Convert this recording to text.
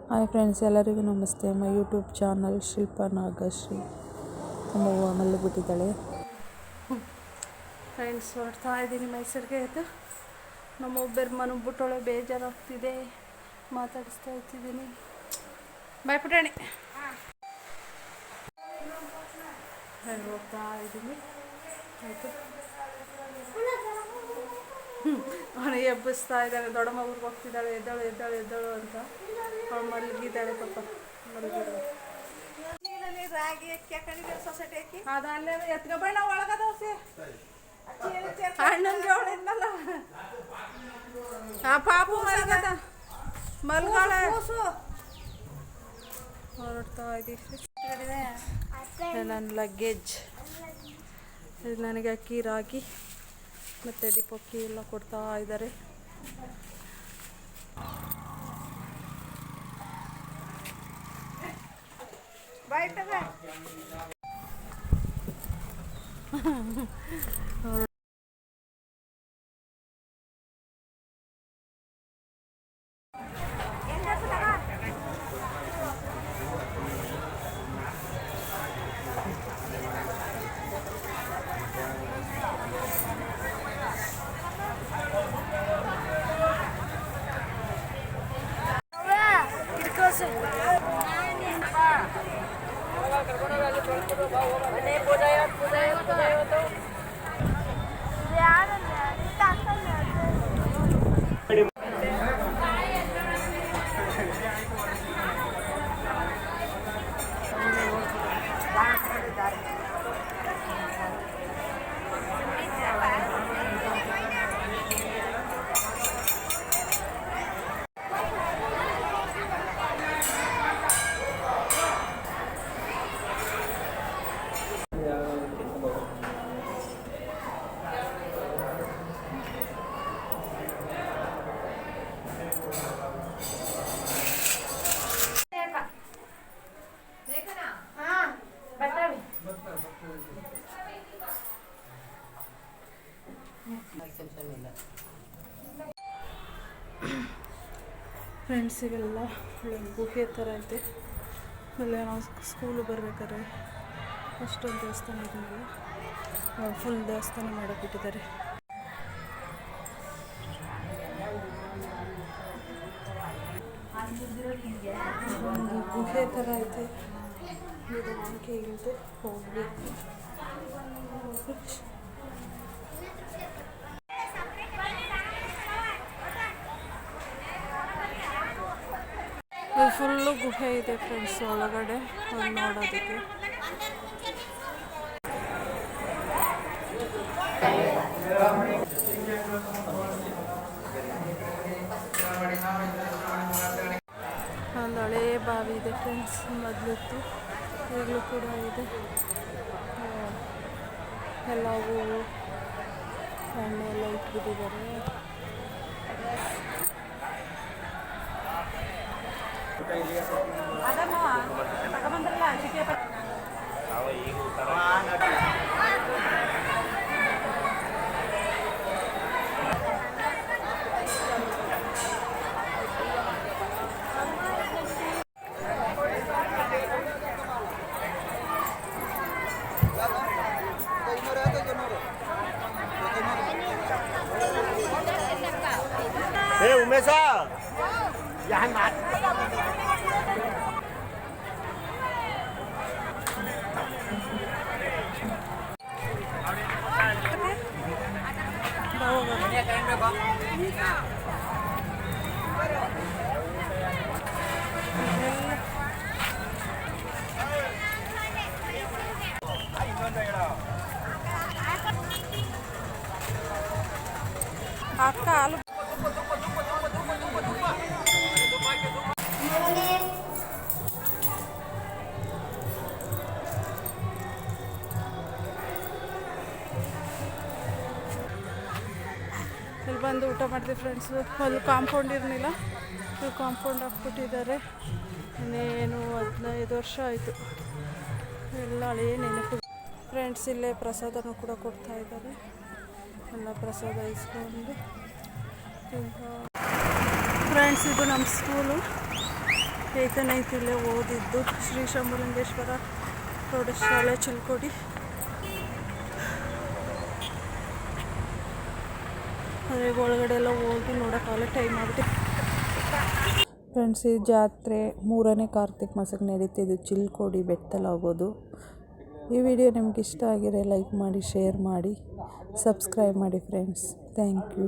Hi friends, ಎಲ್ಲರಿಗೂ ನಮಸ್ತೆ. ನಮ್ಮ ಯೂಟ್ಯೂಬ್ ಚಾನಲ್ ಶಿಲ್ಪ ನಾಗಶ್ರೀ. ನಮ್ಮವ್ವ ಮಲಗಿಬಿಟ್ಟಿದ್ದಾಳೆ. ಫ್ರೆಂಡ್ಸ್, ಹೊರಡ್ತಾ ಇದ್ದೀನಿ ಮೈಸೂರಿಗೆ. ಆಯಿತು, ನಮ್ಮೊಬ್ಬರು ಮನಗ್ಬಿಟ್ಟೊಳೆ, ಬೇಜಾರಾಗ್ತಿದೆ, ಮಾತಾಡಿಸ್ತಾ ಇರ್ತಿದ್ದೀನಿ. ಬಾಯ್ ಪುಟಾಣಿ. ಹೋಗ್ತಾ ಇದ್ದೀನಿ. ಆಯಿತು, ಅವನು ಎಬ್ಬಿಸ್ತಾ ಇದ್ದಾಳೆ. ದೊಡ್ಡಮ್ಮ ಊರಿಗೆ ಹೋಗ್ತಿದ್ದಾಳೆ, ಎದ್ದಳು ಎದ್ದಳು ಎದ್ದಳು ಅಂತ. ಅವಳು ಮಲಗಿದ್ದಾಳೆ, ಪಾಪ ಮಲಗಿದ್ದಾಳೆ. ಅದು ಅಲ್ಲೇ ಎತ್ಕೊಬೇಡ, ನಾವು ಒಳಗದೋಸಿ ಅಣ್ಣಂಗೆ ಅವಳಿದ್ನಲ್ಲ ಆ ಪಾಪು ಮಲಗದ ಮಲ್ಗಾಳೆ. ಹೊರಡ್ತಾ ಇದ್ದೀವಿ. ನನ್ನ ಲಗೇಜ್ ಇದು. ನನಗೆ ಅಕ್ಕಿ, ರಾಗಿ ಮತ್ತು ಡಿಪೋಕ್ಕಿ ಎಲ್ಲ ಕೊಡ್ತಾ ಇದ್ದಾರೆ. ಫ್ರೆಂಡ್ಸ್, ಇವೆಲ್ಲ ಒಳ್ಳೆ ಗುಹೆ ಥರ ಐತೆ. ಆಮೇಲೆ ನಾವು ಸ್ಕೂಲು ಬರ್ಬೇಕಾದ್ರೆ ಅಷ್ಟೊಂದು ದೇವಸ್ಥಾನ ಇದೆಯಲ್ಲ, ಫುಲ್ ದೇವಸ್ಥಾನ ಮಾಡಿಬಿಟ್ಟಿದ್ದಾರೆ. ಒಂದು ಗುಹೆ ಥರ ಐತೆ. ನಿಧಾನಕ್ಕೆ ಇಳಿದು ಹೋಗಬೇಕು. ಫುಲ್ಲು ಗುಹೆ ಇದೆ ಫ್ರೆಂಡ್ಸ್ ಒಳಗಡೆ ನೋಡೋದಕ್ಕೆ. ಒಂದು ಹಳೇ ಬಾವಿ ಇದೆ ಫ್ರೆಂಡ್ಸ್, ಮೊದಲಿತ್ತು, ಈಗಲೂ ಕೂಡ ಇದೆ. ಎಲ್ಲ ಹೂವು ಹಣ್ಣು ಎಲ್ಲ ಇಟ್ಬಿಟ್ಟಿದ್ದಾರೆ. ಉಮೇಶ ಅಕ್ಕ ಹಾಲು ಇಲ್ಲಿ ಬಂದು ಊಟ ಮಾಡ್ತೀವಿ ಫ್ರೆಂಡ್ಸ್. ಅಲ್ಲಿ ಕಾಂಪೌಂಡ್ ಇರಲಿಲ್ಲ, ಇಲ್ಲಿ ಕಾಂಪೌಂಡ್ ಹಾಕ್ಬಿಟ್ಟಿದ್ದಾರೆ. ಇನ್ನೇನು 15 ವರ್ಷ ಆಯಿತು. ಎಲ್ಲ ಹಳೆಯ ನೆನಪು ಫ್ರೆಂಡ್ಸ್. ಇಲ್ಲೇ ಪ್ರಸಾದನೂ ಕೂಡ ಕೊಡ್ತಾ ಇದ್ದಾರೆ. ಎಲ್ಲ ಪ್ರಸಾದ ಇಸ್ಕೊಂಡು ಫ್ರೆಂಡ್ಸ್, ಇದು ನಮ್ಮ ಸ್ಕೂಲು. 8th 9th ಇಲ್ಲೇ ಓದಿದ್ದು. ಶ್ರೀ ಶಂಭುಲಿಂಗೇಶ್ವರ ಪ್ರೌಢಶಾಲೆ ಚಿಲ್ಕೋಡಿ. ಅದೇ ಒಳಗಡೆ ಎಲ್ಲ ಹೋಗಿ ನೋಡೋಕ್ಕಾಗಲ್ಲ, ಟೈಮ್ ಆಗುತ್ತೆ. ಫ್ರೆಂಡ್ಸ್, ಈ ಜಾತ್ರೆ 3ನೇ ಕಾರ್ತಿಕ ಮಾಸಕ್ಕೆ ನಡೀತಿದ್ದು ಚಿಲ್ಕೋಡಿ ಬೆಟ್ಟದಲ್ಲಿ ಆಗೋದು. ಈ ವಿಡಿಯೋ ನಿಮ್ಗೆ ಇಷ್ಟ ಆಗಿದ್ರೆ ಲೈಕ್ ಮಾಡಿ, ಶೇರ್ ಮಾಡಿ, ಸಬ್ಸ್ಕ್ರೈಬ್ ಮಾಡಿ ಫ್ರೆಂಡ್ಸ್. Thank you.